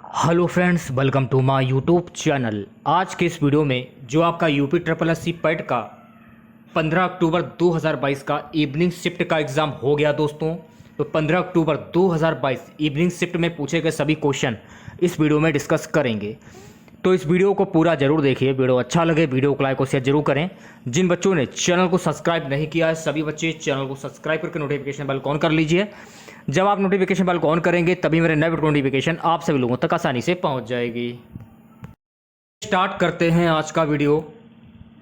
Hello friends, welcome to my YouTube channel. आज के इस वीडियो में जो आपका UP triple S C PET का 15 अक्टूबर 2022 का इवनिंग शिफ्ट का एग्ज़ाम हो गया दोस्तों। तो 15 अक्टूबर 2022 इवनिंग शिफ्ट में पूछे गए सभी क्वेश्चन इस वीडियो में डिस्कस करेंगे। तो इस वीडियो को पूरा जरूर देखिए। वीडियो अच्छा लगे वीडियो को लाइक और शेयर जरूर करें। जिन बच्चों ने चैनल को सब्सक्राइब नहीं किया है सभी बच्चे चैनल को सब्सक्राइब करके नोटिफिकेशन बेल ऑन कर लीजिए। जब आप नोटिफिकेशन बेल को ऑन करेंगे तभी मेरे नए वीडियो नोटिफिकेशन आप सभी लोगों तक आसानी से पहुंच जाएगी। स्टार्ट करते हैं आज का वीडियो।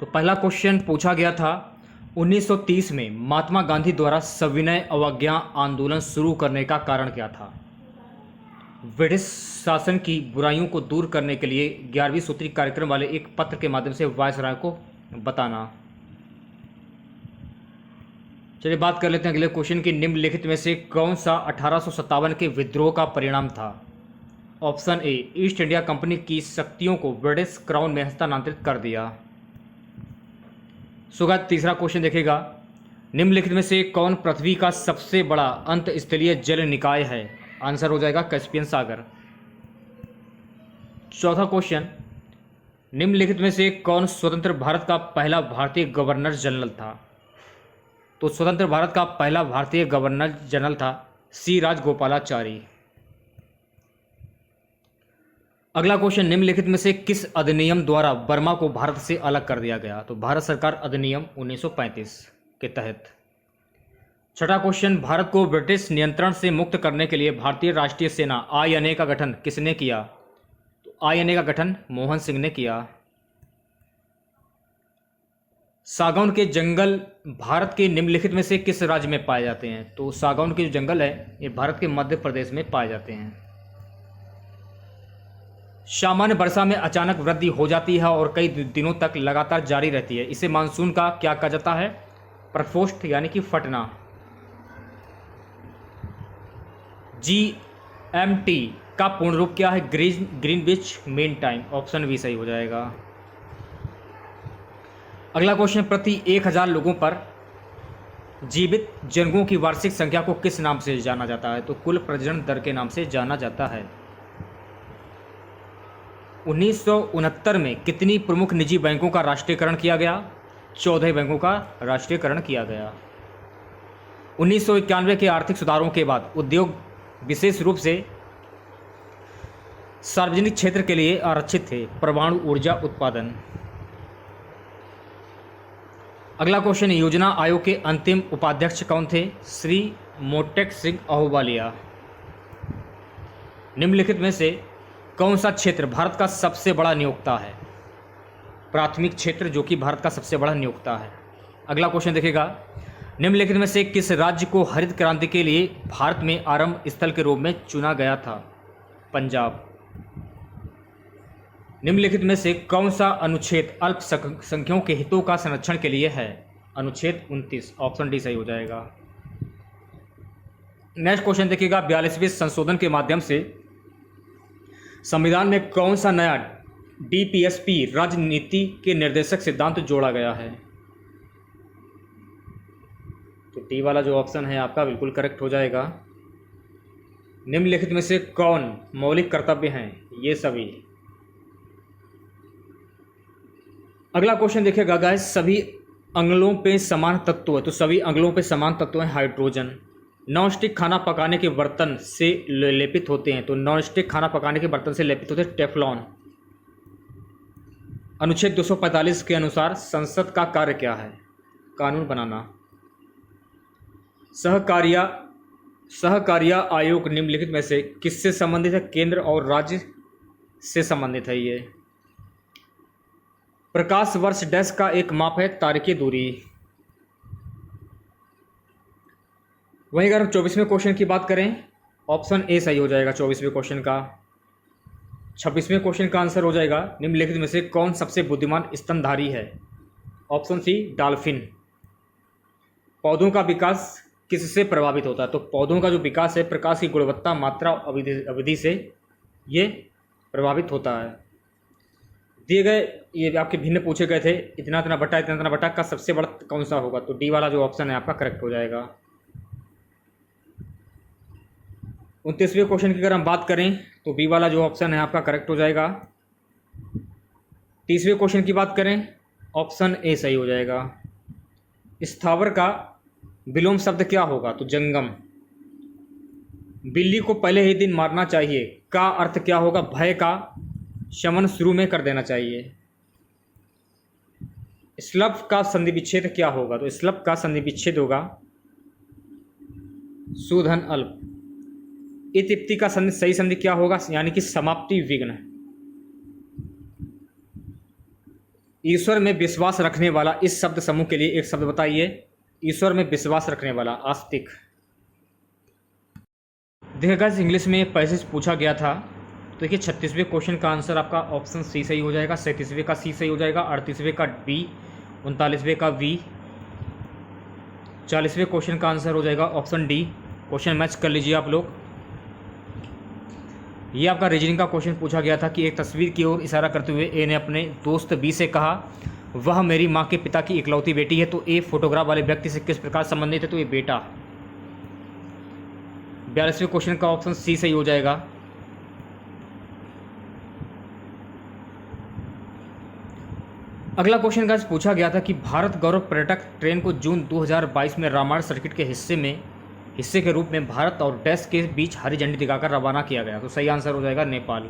तो पहला क्वेश्चन पूछा गया था 1930 में महात्मा गांधी द्वारा सविनय अवज्ञा आंदोलन शुरू करने का कारण क्या था? ब्रिटिश शासन की बुराइयों को दूर करने के लिए 11वीं सूत्री कार्यक्रम वाले एक पत्र के माध्यम से वायसराय को बताना। चलिए बात कर लेते हैं अगले क्वेश्चन की। निम्नलिखित में से कौन सा 1857 के विद्रोह का परिणाम था? Option A, east India company की शक्तियों को ब्रिटिश क्राउन में हस्तांतरित कर दिया। सुगा तीसरा क्वेश्चन देखेगा, निम्नलिखित में से कौन पृथ्वी का सबसे बड़ा अंतस्थलीय जल निकाय है? आंसर हो जाएगा कैस्पियन सागर। चौथा क्वेश्चन, निम्नलिखित में से कौन स्वतंत्र भारत का पहला भारतीय गवर्नर जनरल था? तो स्वतंत्र भारत का पहला भारतीय गवर्नर जनरल था सी राजगोपालाचारी। अगला क्वेश्चन, निम्नलिखित में से किस अधिनियम द्वारा बर्मा को भारत से अलग कर दिया गया? तो भारत सरकार अधिनियम 1935 के तहत। छठा क्वेश्चन, भारत को ब्रिटिश नियंत्रण से मुक्त करने के लिए भारतीय राष्ट्रीय सेना INA का गठन किसने किया? तो INA का गठन मोहन सिंह ने किया। सागौन के जंगल भारत के निम्नलिखित में से किस राज्य में पाए जाते हैं? तो सागौन के जो जंगल है ये भारत के मध्य प्रदेश में पाए जाते हैं। सामान्य वर्षा में अचानक वृद्धि हो जाती है और कई दिनों तक लगातार जारी रहती है, इसे मानसून का क्या कहा जाता है? प्रकोष्ठ यानी कि फटना। GMT का पूर्ण रूप क्या है? Greenwich mean time. Option B सही हो जाएगा। अगला क्वेश्चन, प्रति 1000 लोगों पर जीवित जनों की वार्षिक संख्या को किस नाम से जाना जाता है? तो कुल प्रजनन दर के नाम से जाना जाता है। 1969 में कितनी प्रमुख निजी बैंकों का राष्ट्रीयकरण किया गया? 14 बैंकों का राष्ट्रीयकरण किया गया। 1991 के आर्थिक सुधारों के बाद उद्योग विशेष रूप से सार्वजनिक क्षेत्र के लिए आरक्षित थे। परमाणु ऊर्जा उत्पादन। अगला क्वेश्चन, योजना आयोग के अंतिम उपाध्यक्ष कौन थे? श्री मोटेक सिंह अहलूवालिया। निम्नलिखित में से कौन सा क्षेत्र भारत का सबसे बड़ा नियोक्ता है? प्राथमिक क्षेत्र जो कि भारत का सबसे बड़ा नियोक्ता है। अगला क्वेश्चन देखेगा, निम्नलिखित में से किस राज्य को हरित क्रांति के लिए भारत में आरंभ स्थल के रूप में चुना गया था? पंजाब। निम्नलिखित में से कौन सा अनुच्छेद अल्पसंख्यकों के हितों का संरक्षण के लिए है? अनुच्छेद 29। ऑप्शन डी सही हो जाएगा। नेक्स्ट क्वेश्चन देखिएगा, 42वें संशोधन के माध्यम से संविधान में कौन सा नया DPSP राजनीति के निर्देशक सिद्धांत जोड़ा गया है? तो डी वाला जो ऑप्शन है आपका बिल्कुल करेक्ट हो जाएगा। निम्नलिखित में से कौन मौलिक कर्तव्य हैं? ये सभी। अगला क्वेश्चन देखिएगा गाइस, सभी अम्लों पे समान तत्व है। तो सभी अम्लों पे समान तत्व हैं हाइड्रोजन। नॉन स्टिक खाना पकाने के बर्तन से लेपित होते हैं। तो नॉन स्टिक खाना पकाने के बर्तन से लेपित होते हैं टेफ्लॉन। अनुच्छेद 245 के अनुसार संसद का कार्य क्या है? कानून बनाना। सहकारिता आयोग निम्नलिखित में से किससे संबंधित है? केंद्र और राज्य से संबंधित है ये। प्रकाश वर्ष डैश का एक माप है तारीखी दूरी। वहीं अगर हम 24वें क्वेश्चन की बात करें, ऑप्शन ए सही हो जाएगा 24वें क्वेश्चन का। 26वें क्वेश्चन का आंसर हो जाएगा, निम्नलिखित में से कौन सबसे बुद्धिमान स्तनधारी है? Option C, dolphin. पौधों का विकास किससे प्रभावित होता है? तो पौधों का जो विकास है प्रकाश की गुणवत्ता, मात्रा, अवधि से ये प्रभावित होता है। दिए गए ये आपके भिन्न पूछे गए थे, इतना इतना बटा का सबसे बड़ा कौन सा होगा? तो डी वाला जो ऑप्शन है आपका करेक्ट हो जाएगा। 29वें क्वेश्चन की अगर हम बात करें तो बी वाला जो ऑप्शन है आपका करेक्ट हो जाएगा। 30वें क्वेश्चन की बात करें, ऑप्शन ए सही हो जाएगा। स्थावर का विलोम शब्द क्या होगा? तो जंगम। बिल्ली को पहले ही दिन मारना चाहिए का अर्थ क्या होगा? भय का शमन शुरू में कर देना चाहिए। स्लप का संधि विच्छेद क्या होगा? तो स्लप का संधि विच्छेद होगा सूधन अल्प। इतिप्ति का संधि सही संधि क्या होगा? यानी कि समाप्ति विघ्न। ईश्वर में विश्वास रखने वाला इस शब्द समूह के लिए एक शब्द बताइए। ईश्वर में विश्वास रखने वाला, आस्तिक। देखिएगा इंग्लिश में पैसेज पूछा गया था, तो देखिए 36वें क्वेश्चन का आंसर आपका ऑप्शन सी सही हो जाएगा, 37वें का सी सही हो जाएगा, 38वें का बी, 39वें का वी, 40वें क्वेश्चन का आंसर हो जाएगा ऑप्शन डी। क्वेश्चन मैच कर लीजिए आप लोग। ये आपका रीजनिंग का क्वेश्चन पूछा गया था कि एक तस्वीर की ओर इशारा करते हुए ए ने अपने दोस्त बी से कहा, वह मेरी माँ के पिता की इकलौती बेटी है। तो ए फोटोग्राफ वाले व्यक्ति से किस प्रकार संबंधित है? तो ये बेटा। 42वें क्वेश्चन का ऑप्शन सी सही हो जाएगा। अगला क्वेश्चन का पूछा गया था कि भारत गौरव पर्यटक ट्रेन को जून 2022 में रामायण सर्किट के हिस्से के रूप में भारत और डैश के बीच हरी झंडी दिखाकर रवाना किया गया। तो सही आंसर हो जाएगा नेपाल।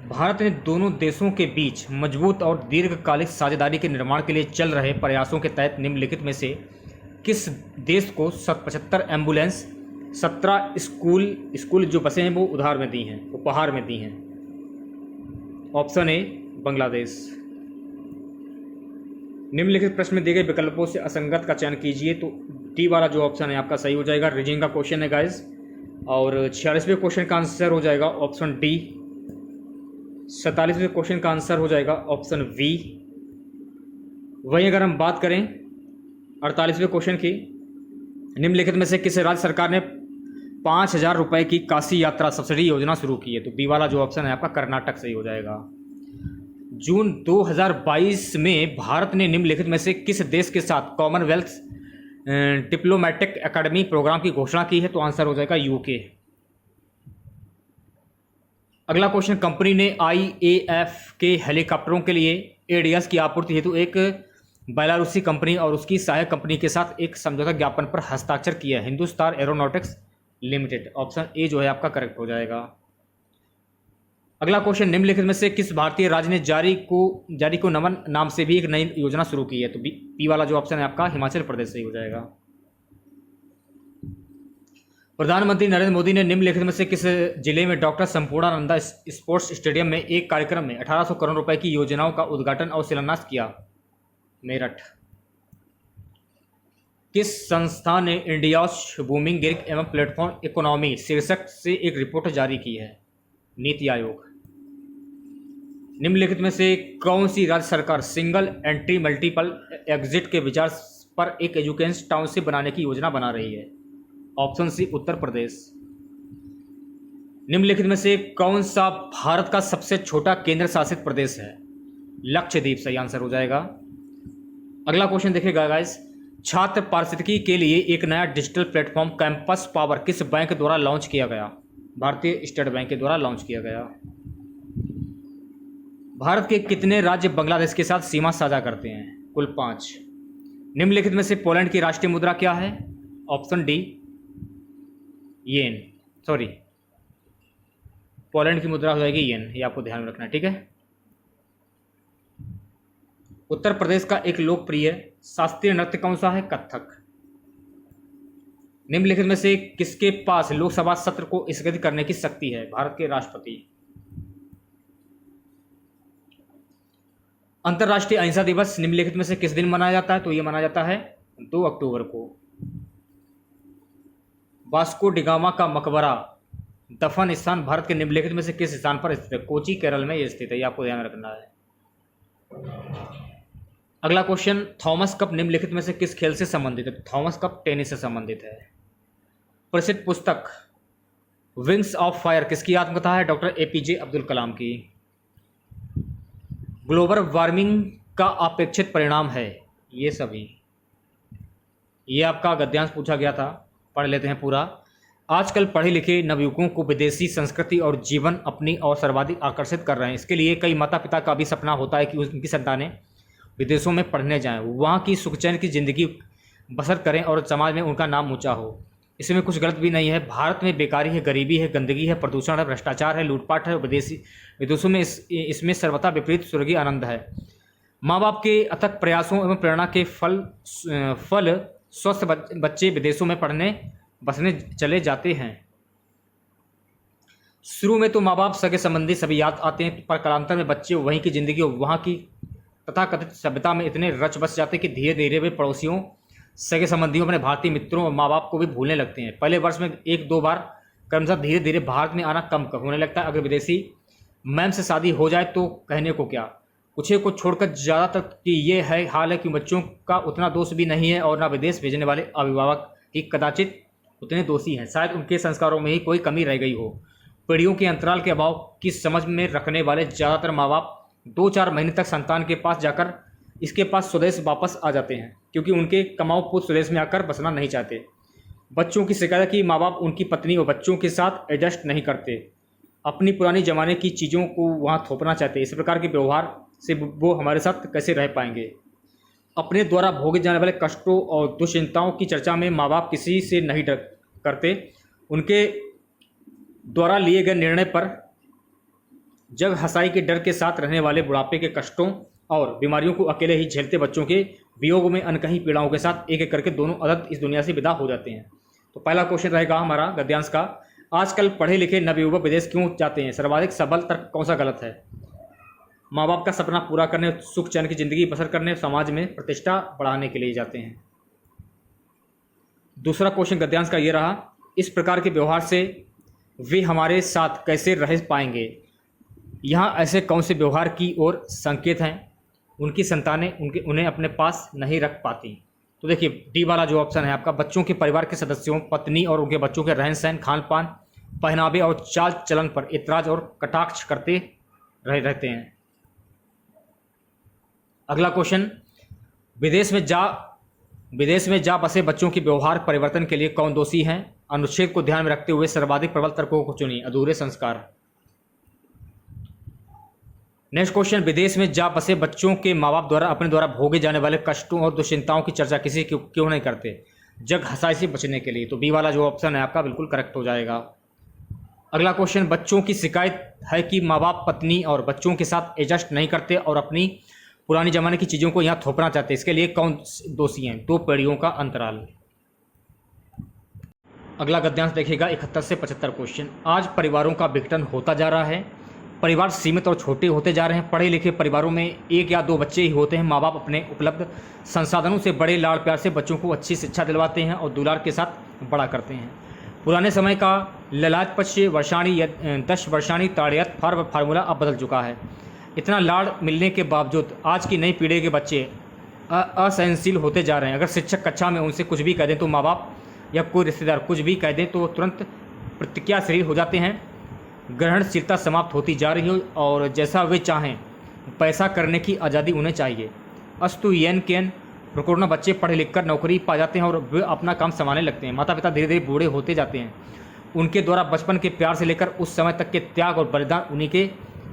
भारत ने दोनों देशों के बीच मजबूत और दीर्घकालिक साझेदारी के निर्माण के लिए चल रहे प्रयासों के तहत निम्नलिखित में से किस देश को 75 एम्बुलेंस, 17 स्कूल जो बसें हैं वो उपहार में दी हैं? Option A Bangladesh. निम्नलिखित प्रश्न में दिए गए विकल्पों से असंगत का चयन कीजिए। तो डी वाला जो ऑप्शन है आपका सही हो जाएगा। रीजनिंग का क्वेश्चन है गाइस। और 46वें क्वेश्चन का आंसर हो जाएगा ऑप्शन डी। 47वें क्वेश्चन का आंसर हो जाएगा ऑप्शन वी। वहीं अगर हम बात करें 48वें क्वेश्चन की, निम्नलिखित में से किस राज्य सरकार ने 5,000 रुपये की काशी यात्रा सब्सिडी योजना शुरू की है? तो बी वाला जो ऑप्शन है आपका कर्नाटक सही हो जाएगा। जून 2022 में भारत ने निम्नलिखित में से किस देश के साथ कॉमनवेल्थ डिप्लोमेटिक एकेडमी प्रोग्राम की घोषणा की है? तो आंसर हो जाएगा यूके। अगला क्वेश्चन, कंपनी ने IAF के हेलीकॉप्टरों के लिए एडीएस की आपूर्ति हेतु एक बेलारूसी कंपनी और उसकी सहायक कंपनी के साथ एक समझौता ज्ञापन पर हस्ताक्षर किया है, Hindustan aeronautics limited. Option A जो है आपका करेक्ट हो जाएगा। अगला क्वेश्चन, निम्नलिखित में से किस भारतीय राज्य ने जारी को नमन नाम से भी एक नई योजना शुरू की है? तो बी वाला जो ऑप्शन है आपका हिमाचल प्रदेश सही हो जाएगा। प्रधानमंत्री नरेंद्र मोदी ने निम्नलिखित में से किस जिले में डॉक्टर संपूर्णानंदा स्पोर्ट्स स्टेडियम में एक कार्यक्रम में 1800 करोड़ रुपए की योजनाओं का उद्घाटन और शिलान्यास किया? मेरठ। किस संस्था ने इंडियाज बूमिंग गिग एवं प्लेटफॉर्म इकोनॉमी शीर्षक से एक रिपोर्ट जारी की है? नीति आयोग। निम्नलिखित में से कौन सी राज्य सरकार सिंगल एंट्री मल्टीपल एग्जिट के विचार पर एक एजुकेशन टाउनशिप बनाने की योजना बना रही है? ऑप्शन सी उत्तर प्रदेश। निम्नलिखित में से कौन सा भारत का सबसे छोटा केंद्र शासित प्रदेश है? लक्षद्वीप सही आंसर हो जाएगा। अगला क्वेश्चन देखिएगा गाइस, छात्र पारिस्थितिकी के लिए एक नया डिजिटल प्लेटफॉर्म कैंपस पावर किस बैंक द्वारा लॉन्च किया गया? भारतीय स्टेट बैंक के द्वारा लॉन्च किया गया। भारत के कितने राज्य बांग्लादेश के साथ सीमा साझा करते हैं? कुल 5। निम्नलिखित में से पोलैंड की राष्ट्रीय मुद्रा क्या है? ऑप्शन डी येन। पोलैंड की मुद्रा हो जाएगी येन, ये आपको ध्यान में रखना है, ठीक है। उत्तर प्रदेश का एक लोकप्रिय शास्त्रीय नृत्य कौन सा है? कथक। निम्नलिखित में से किसके पास लोकसभा सत्र को स्थगित करने की शक्ति है? भारत के राष्ट्रपति। अंतर्राष्ट्रीय अहिंसा दिवस निम्नलिखित में से किस दिन मनाया जाता है? तो यह मनाया जाता है 2 अक्टूबर को। वास्को डिगामा का मकबरा दफन स्थान भारत के निम्नलिखित में से किस स्थान पर स्थित है? कोची केरल में यह स्थित है, ये आपको ध्यान रखना है। अगला क्वेश्चन, थॉमस कप निम्नलिखित में से किस खेल से संबंधित है? थॉमस कप टेनिस से संबंधित है। प्रसिद्ध पुस्तक विंग्स ऑफ फायर किसकी आत्मकथा है? डॉक्टर APJ अब्दुल कलाम की। ग्लोबल वार्मिंग का अपेक्षित परिणाम है? ये आपका गद्यांश पूछा गया था, पढ़ लेते हैं पूरा। आजकल पढ़े लिखे नवयुवकों को विदेशी संस्कृति और जीवन अपनी और सर्वाधिक आकर्षित कर रहे हैं। इसके लिए कई माता पिता का भी सपना होता है कि उनकी संतानें विदेशों में पढ़ने जाएं, वहाँ की सुख चैन की ज़िंदगी बसर करें और समाज में उनका नाम ऊंचा हो। इसमें कुछ गलत भी नहीं है। भारत में बेकारी है, गरीबी है, गंदगी है, प्रदूषण है, भ्रष्टाचार है, लूटपाट है। विदेशों में इसमें सर्वथा विपरीत स्वर्गीय आनंद है। माँ बाप के अथक प्रयासों एवं प्रेरणा के फल स्वस्थ बच्चे विदेशों में पढ़ने बसने चले जाते हैं। शुरू में तो माँ बाप सगे संबंधी सभी याद आते हैं, पर कालांतर में बच्चे वहीं की जिंदगी और वहाँ की तथाकथित सभ्यता में इतने रच बस जाते हैं कि धीरे धीरे वे पड़ोसियों, सगे संबंधियों, अपने भारतीय मित्रों और माँ बाप को भी भूलने लगते हैं। पहले वर्ष में 1-2 बार क्रमशः धीरे धीरे भारत में आना कम होने लगता है। अगर विदेशी मैम से शादी हो जाए तो कहने को क्या, कुछ को छोड़कर ज़्यादातर कि ये है हाल है कि बच्चों का उतना दोष भी नहीं है और ना विदेश भेजने वाले अभिभावक ही कदाचित उतने दोषी हैं। शायद उनके संस्कारों में ही कोई कमी रह गई हो। पीढ़ियों के अंतराल के अभाव की समझ में रखने वाले ज़्यादातर माँ बाप 2-4 महीने तक संतान के पास जाकर इसके पास स्वदेश वापस आ जाते हैं, क्योंकि उनके कमाऊ पुत्र स्वदेश में आकर बसना नहीं चाहते। बच्चों की शिकायत कि माँ बाप उनकी पत्नी और बच्चों के साथ एडजस्ट नहीं करते, अपनी पुरानी ज़माने की चीज़ों को वहाँ थोपना चाहते। इस प्रकार के व्यवहार से वो हमारे साथ कैसे रह पाएंगे। अपने द्वारा भोगे जाने वाले कष्टों और दुश्चिंताओं की चर्चा में माँ बाप किसी से नहीं डर करते। उनके द्वारा लिए गए निर्णय पर जग हंसाई के डर के साथ रहने वाले बुढ़ापे के कष्टों और बीमारियों को अकेले ही झेलते बच्चों के वियोग में अनकही पीड़ाओं के साथ एक एक करके दोनों अदद इस दुनिया से विदा हो जाते हैं। तो पहला क्वेश्चन रहेगा हमारा गद्यांश का, आजकल पढ़े लिखे नवयुवक विदेश क्यों जाते हैं? सर्वाधिक सबल तर्क कौन सा गलत है? माँ बाप का सपना पूरा करने, सुख चैन की ज़िंदगी बसर करने, समाज में प्रतिष्ठा बढ़ाने के लिए जाते हैं। दूसरा क्वेश्चन गद्यांश का ये रहा, इस प्रकार के व्यवहार से वे हमारे साथ कैसे रह पाएंगे? यहाँ ऐसे कौन से व्यवहार की ओर संकेत हैं उनकी संतानें उन्हें अपने पास नहीं रख पाती? तो देखिए डी वाला जो ऑप्शन है आपका, बच्चों के परिवार के सदस्यों, पत्नी और उनके बच्चों के रहन सहन, खान पान, पहनावे और चाल चलन पर इतराज और कटाक्ष करते रहते हैं। अगला क्वेश्चन, विदेश में जा बसे बच्चों के व्यवहार परिवर्तन के लिए कौन दोषी हैं? अनुच्छेद को ध्यान में रखते हुए सर्वाधिक प्रबल तर्कों को चुनिए। अधूरे संस्कार। नेक्स्ट क्वेश्चन, विदेश में जा बसे बच्चों के माँ बाप द्वारा अपने द्वारा भोगे जाने वाले कष्टों और दुश्चिंताओं की चर्चा किसी क्यों नहीं करते? जग हंसाई से बचने के लिए। तो बी वाला जो ऑप्शन है आपका बिल्कुल करेक्ट हो जाएगा। अगला क्वेश्चन, बच्चों की शिकायत है कि माँ बाप पत्नी और बच्चों के साथ एडजस्ट नहीं करते और अपनी पुरानी जमाने की चीज़ों को यहाँ थोपना चाहते। इसके लिए कौन दोषी हैं? 2 पीढ़ियों का अंतराल। अगला गद्यांश देखिएगा 71 से 75 क्वेश्चन, आज परिवारों का विघटन होता जा रहा है, परिवार सीमित और छोटे होते जा रहे हैं। पढ़े लिखे परिवारों में 1 या 2 बच्चे ही होते हैं। माँ बाप अपने उपलब्ध संसाधनों से बड़े लाड़ प्यार से बच्चों को अच्छी शिक्षा दिलवाते हैं और दुलार के साथ बड़ा करते हैं। पुराने समय का ललाट 5 वर्षाणी या 10 वर्षाणी ताड़यत फार्मूला अब बदल चुका है। इतना लाड़ मिलने के बावजूद आज की नई पीढ़ी के बच्चे असहनशील होते जा रहे हैं। अगर शिक्षक कक्षा में उनसे कुछ भी कह दें तो माँ बाप या कोई रिश्तेदार कुछ भी कह दें तो तुरंत प्रतिक्रियाशील हो जाते हैं। ग्रहणशीलता समाप्त होती जा रही है और जैसा वे चाहें पैसा करने की आज़ादी उन्हें चाहिए। अस्तु येन केन प्रकोणा बच्चे पढ़ लिख कर नौकरी पा जाते हैं और वे अपना काम संभालने लगते हैं। माता पिता धीरे धीरे बूढ़े होते जाते हैं। उनके द्वारा बचपन के प्यार से लेकर उस समय तक के त्याग और बलिदान उन्हीं के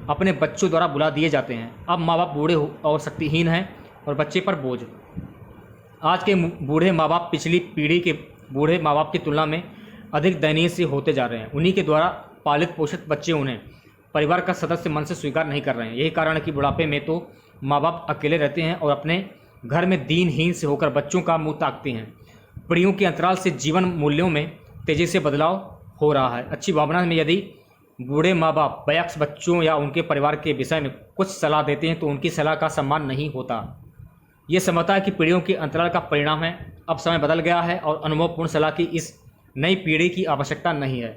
अपने बच्चों द्वारा बुला दिए जाते हैं। अब माँ बाप बूढ़े और शक्तिहीन हैं और बच्चे पर बोझ। आज के बूढ़े माँ बाप पिछली पीढ़ी के बूढ़े माँ बाप की तुलना में अधिक दयनीय से होते जा रहे हैं। उन्हीं के द्वारा पालित पोषित बच्चे उन्हें परिवार का सदस्य मन से स्वीकार नहीं कर रहे हैं। यही कारण है कि बुढ़ापे में तो माँ बाप अकेले रहते हैं और अपने घर में दीनहीन से होकर बच्चों का मुंह ताकते हैं। पीढ़ियों के अंतराल से जीवन मूल्यों में तेजी से बदलाव हो रहा है। अच्छी भावना में यदि बूढ़े माँ बाप वयस्क बच्चों या उनके परिवार के विषय में कुछ सलाह देते हैं तो उनकी सलाह का सम्मान नहीं होता। ये समझता है कि पीढ़ियों के अंतराल का परिणाम है। अब समय बदल गया है और अनुभवपूर्ण सलाह की इस नई पीढ़ी की आवश्यकता नहीं है।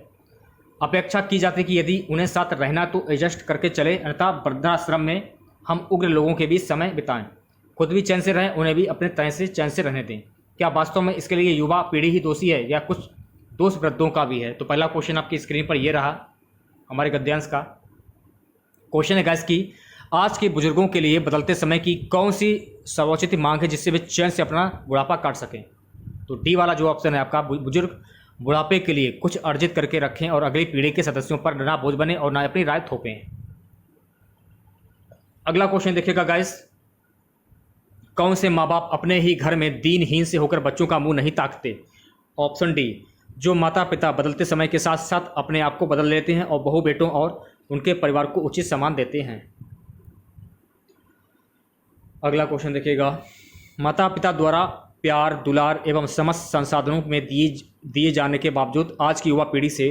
अपेक्षा की जाती है कि यदि उन्हें साथ रहना तो एडजस्ट करके चले, अन्यथा वृद्धाश्रम में हम उग्र लोगों के बीच समय बिताएं। खुद भी चैन से रहें, उन्हें भी अपने तरह से चैन से रहने दें। क्या वास्तव में इसके लिए युवा पीढ़ी ही दोषी है या कुछ दोष वृद्धों का भी है? तो पहला क्वेश्चन आपकी स्क्रीन पर यह रहा हमारे गद्यांश का। क्वेश्चन है गाइस कि आज के बुजुर्गों के लिए बदलते समय की कौन सी सर्वोचित मांग है जिससे वे चैन से अपना बुढ़ापा काट सकें? तो डी वाला जो ऑप्शन है आपका, बुजुर्ग बुढ़ापे के लिए कुछ अर्जित करके रखें और अगली पीढ़ी के सदस्यों पर ना बोझ बने और ना अपनी राय थोपें। अगला क्वेश्चन देखिएगा गाइस, कौन से माँ बाप अपने ही घर में दीनहीन से होकर बच्चों का मुंह नहीं ताकते? ऑप्शन डी, जो माता पिता बदलते समय के साथ साथ अपने आप को बदल लेते हैं और बहू बेटों और उनके परिवार को उचित सम्मान देते हैं। अगला क्वेश्चन देखिएगा, माता पिता द्वारा प्यार दुलार एवं समस्त संसाधनों में दिए जाने के बावजूद आज की युवा पीढ़ी से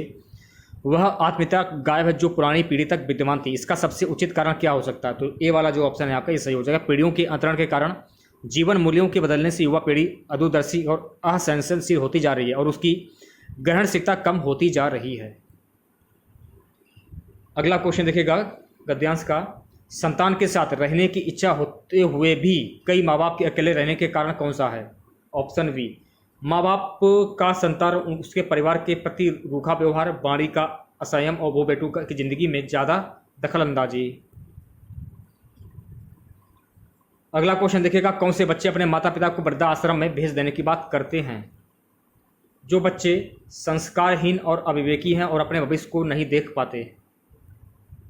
वह आत्मीयता गायब है जो पुरानी पीढ़ी तक विद्यमान थी। इसका सबसे उचित कारण क्या हो सकता है? तो ए वाला जो ऑप्शन है आपका ये सही हो जाएगा। पीढ़ियों के अंतरण के कारण जीवन मूल्यों के बदलने से युवा पीढ़ी अदूरदर्शी और असहनशील होती जा रही है और उसकी ग्रहणशीलता कम होती जा रही है। अगला क्वेश्चन देखिएगा गद्यांश का, संतान के साथ रहने की इच्छा होते हुए भी कई माँ बाप के अकेले रहने के कारण कौन सा है? ऑप्शन बी, माँ बाप का संतान उसके परिवार के प्रति रूखा व्यवहार, वाणी का असंयम और वो बेटू की जिंदगी में ज़्यादा दखल अंदाजी। अगला क्वेश्चन देखिएगा, कौन से बच्चे अपने माता पिता को वृद्धाश्रम में भेज देने की बात करते हैं? जो बच्चे संस्कारहीन और अविवेकी हैं और अपने भविष्य को नहीं देख पाते।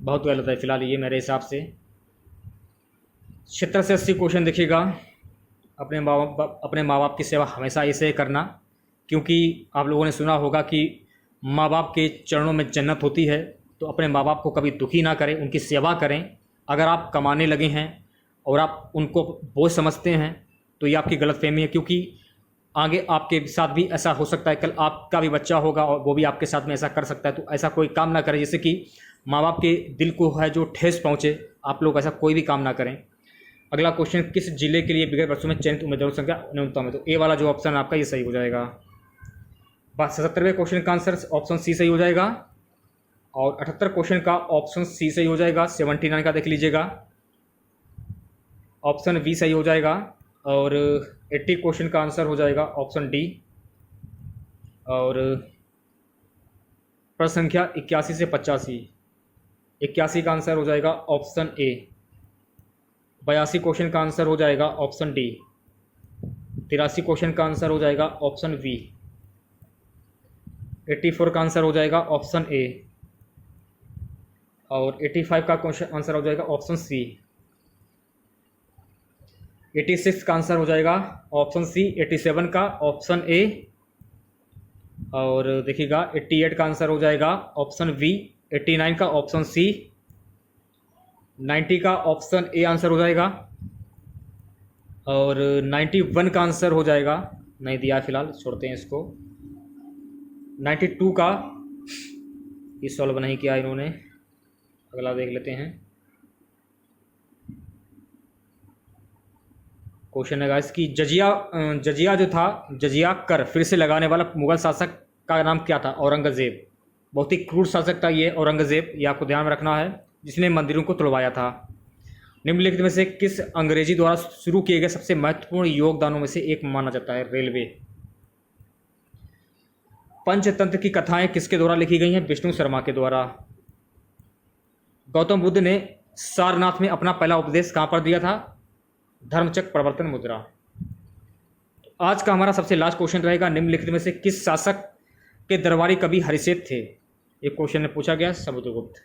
बहुत गलत है फिलहाल ये मेरे हिसाब से। 70 से 80 क्वेश्चन देखिएगा, अपने माँ बाप की सेवा हमेशा ऐसे करना, क्योंकि आप लोगों ने सुना होगा कि माँ बाप के चरणों में जन्नत होती है। तो अपने माँ बाप को कभी दुखी ना करें, उनकी सेवा करें। अगर आप कमाने लगे हैं और आप उनको बोझ समझते हैं तो ये आपकी गलतफहमी है, क्योंकि आगे आपके साथ भी ऐसा हो सकता है, कल आपका भी बच्चा होगा और वो भी आपके साथ में ऐसा कर सकता है। तो ऐसा कोई काम ना करें जिससे कि माँ बाप के दिल को है जो ठेस पहुँचे। आप लोग ऐसा कोई भी काम ना करें। अगला क्वेश्चन, किस जिले के लिए विगत वर्षों में चयनित उम्मीदवारों की संख्या न्यूनतम है? तो ए वाला जो ऑप्शन आपका ये सही हो जाएगा। 77वें क्वेश्चन का आंसर ऑप्शन सी सही हो जाएगा और 78 क्वेश्चन का ऑप्शन सी सही हो जाएगा। 79 का देख लीजिएगा, ऑप्शन बी सही हो जाएगा और 80 क्वेश्चन का आंसर हो जाएगा ऑप्शन डी और प्रश्न संख्या 81 से 85, 81 का आंसर हो जाएगा ऑप्शन ए। 82 क्वेश्चन का आंसर हो जाएगा ऑप्शन डी। 83 क्वेश्चन का आंसर हो जाएगा ऑप्शन बी। 84 का आंसर हो जाएगा ऑप्शन ए और 85 का क्वेश्चन आंसर हो जाएगा ऑप्शन सी। 86 का आंसर हो जाएगा ऑप्शन सी। 87 का ऑप्शन ए और देखिएगा 88 का आंसर हो जाएगा ऑप्शन बी। 89 का ऑप्शन सी। 90 का ऑप्शन ए आंसर हो जाएगा और 91 का आंसर हो जाएगा, नहीं दिया फिलहाल, छोड़ते हैं इसको। 92 का ये सॉल्व नहीं किया इन्होंने, अगला देख लेते हैं। क्वेश्चन है गाइस कि जजिया जो था, जजिया कर फिर से लगाने वाला मुगल शासक का नाम क्या था? औरंगजेब। बहुत ही क्रूर शासक था ये औरंगजेब, ये आपको ध्यान में रखना है, जिसने मंदिरों को तुड़वाया था। निम्नलिखित में से किस अंग्रेजी द्वारा शुरू किए गए सबसे महत्वपूर्ण योगदानों में से एक माना जाता है? रेलवे। पंचतंत्र की कथाएं किसके द्वारा लिखी गई हैं? विष्णु शर्मा के द्वारा। गौतम बुद्ध ने सारनाथ में अपना पहला उपदेश कहाँ पर दिया था? धर्मचक्र प्रवर्तन मुद्रा। तो आज का हमारा सबसे लास्ट क्वेश्चन रहेगा, निम्नलिखित में से किस शासक के दरबारी कवि हरिश्चंद्र थे? एक क्वेश्चन में पूछा गया, समुद्रगुप्त।